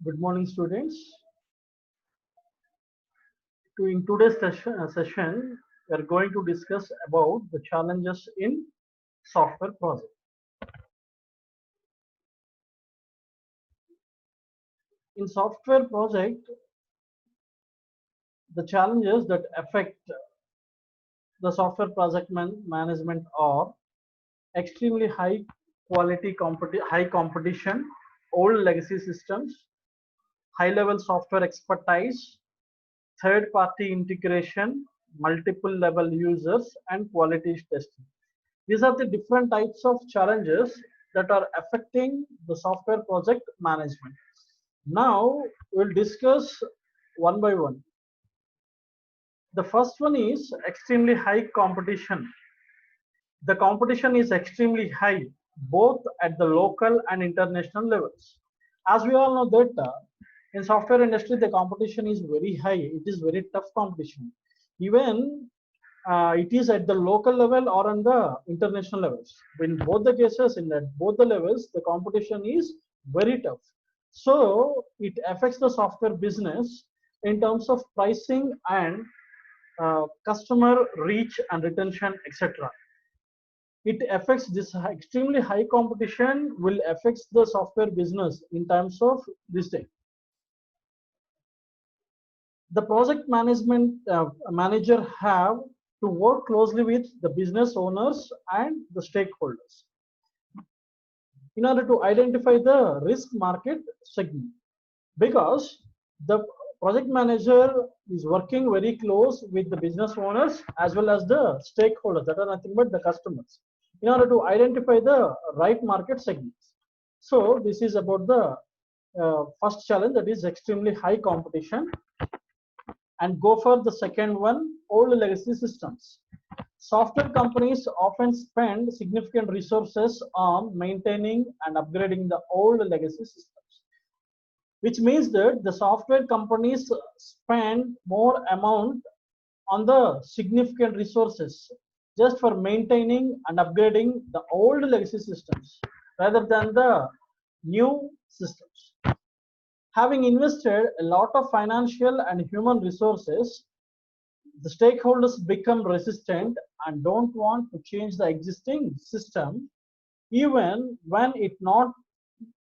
Good morning, students. In today's session, we are going to discuss about the challenges in software project. In software project, the challenges that affect the software project management are extremely high competition, old legacy systems, high level software expertise, third party integration, multiple level users, and quality testing. These are the different types of challenges that are affecting the software project management. Now we'll discuss one by one. The first one is extremely high competition. The competition is extremely high, both at the local and international levels. As we all know that in software industry, the competition is very high. It is very tough competition. Even it is at the local level or on the international levels. In both the cases, in that both the levels, the competition is very tough. So it affects the software business in terms of pricing and customer reach and retention, etc. It affects this extremely high competition will affect the software business in terms of this thing. The project management manager have to work closely with the business owners and the stakeholders in order to identify the risk market segment, because the project manager is working very close with the business owners as well as the stakeholders, that are nothing but the customers, in order to identify the right market segments. So this is about the first challenge, that is extremely high competition. And go for the second one, old legacy systems. Software companies often spend significant resources on maintaining and upgrading the old legacy systems, which means that the software companies spend more amount on the significant resources just for maintaining and upgrading the old legacy systems rather than the new systems. Having invested a lot of financial and human resources, the stakeholders become resistant and don't want to change the existing system even when it not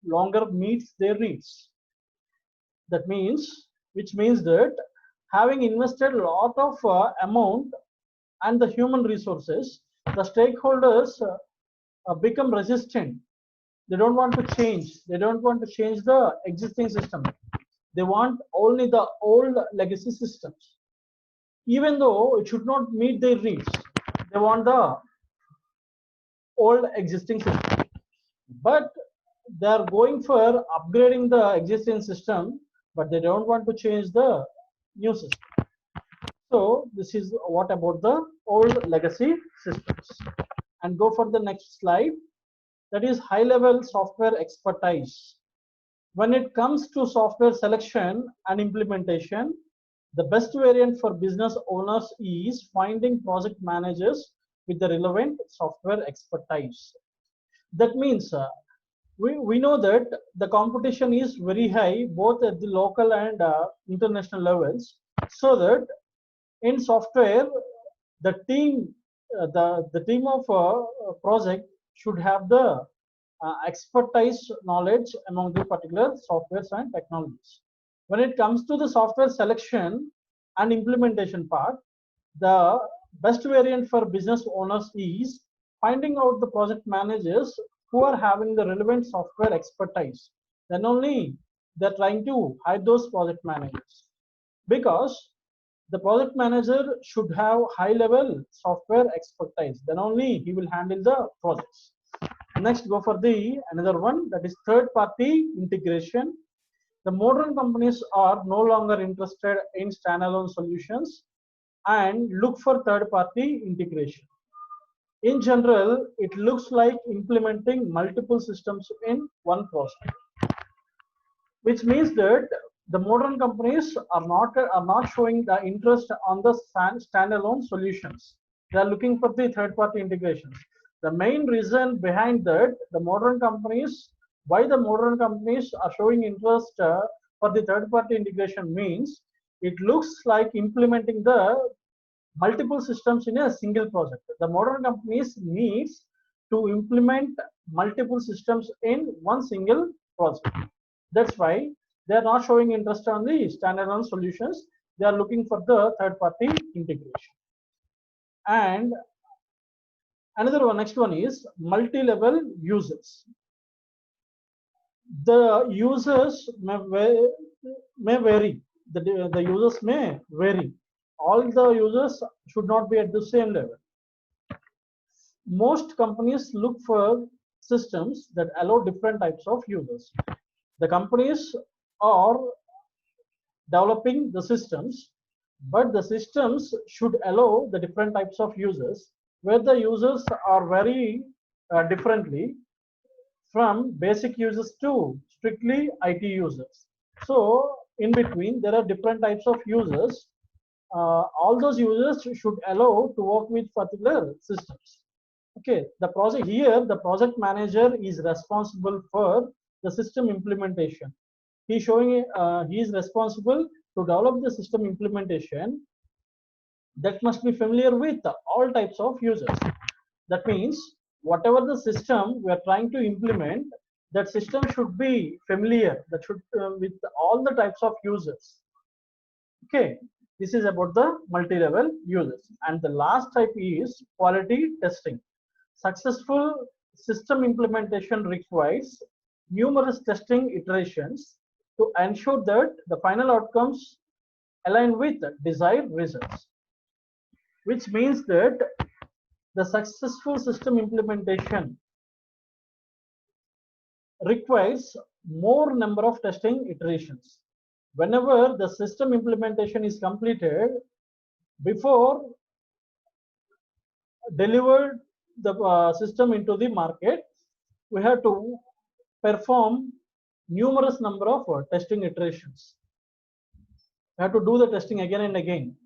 longer meets their needs. That means, which means that having invested a lot of amount and the human resources, the stakeholders become resistant. They don't want to change. They don't want to change the existing system. They want only the old legacy systems, even though it should not meet their needs. They want the old existing system, but they are going for upgrading the existing system, but they don't want to change the new system. So this is what about the old legacy systems. And go for the next slide, that is high level software expertise. When it comes to software selection and implementation, the best variant for business owners is finding project managers with the relevant software expertise. That means we know that the competition is very high both at the local and international levels, so that in software the team the team of project should have the expertise knowledge among the particular softwares and technologies. When it comes to the software selection and implementation part, the best variant for business owners is finding out the project managers who are having the relevant software expertise. Then only they're trying to hire those project managers, because the project manager should have high level software expertise. Then only he will handle the projects. Next, go for the another one, that is third party integration. The modern companies are no longer interested in standalone solutions and look for third party integration. In general, it looks like implementing multiple systems in one process, which means that the modern companies are not showing the interest on the standalone solutions. They are looking for the third party integrations. The main reason behind that, the modern companies, why the modern companies are showing interest for the third party integration means it looks like implementing the multiple systems in a single project. The modern companies needs to implement multiple systems in one single project. That's why they are not showing interest on the standalone solutions. They are looking for the third party integration. And another one, next one is multi-level users. The users may vary. The users may vary. All the users should not be at the same level. Most companies look for systems that allow different types of users. The companies are developing the systems, but the systems should allow the different types of users, where the users are very differently from basic users to strictly IT users. So in between, there are different types of users. All those users should allow to work with particular systems. Okay, the project here, the project manager is responsible for the system implementation. He's showing he is responsible to develop the system implementation that must be familiar with all types of users. That means whatever the system we are trying to implement, that system should be familiar, that should with all the types of users. Okay, this is about the multi-level users. And the last type is quality testing. Successful system implementation requires numerous testing iterations to ensure that the final outcomes align with desired results, which means that the successful system implementation requires more number of testing iterations. Whenever the system implementation is completed, before delivered the system into the market, we have to perform numerous number of testing iterations. We have to do the testing again and again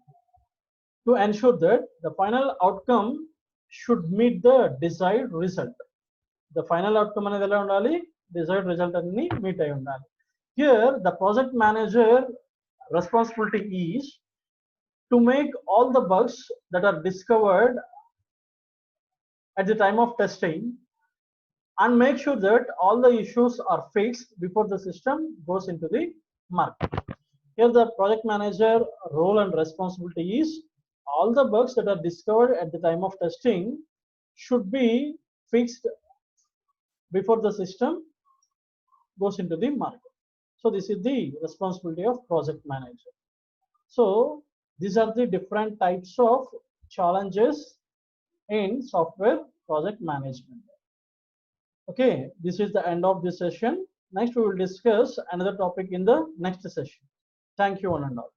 to ensure that the final outcome should meet the desired result. The final outcome అనేది ఎలా ఉండాలి, desired result అన్ని meet అయి ఉండాలి. Here the project manager responsibility is to make all the bugs that are discovered at the time of testing and make sure that all the issues are fixed before the system goes into the market. Here the project manager role and responsibility is all the bugs that are discovered at the time of testing should be fixed before the system goes into the market. So this is the responsibility of project manager. So these are the different types of challenges in software project management. Okay, this is the end of this session. Next we will discuss another topic in the next session. Thank you one and all.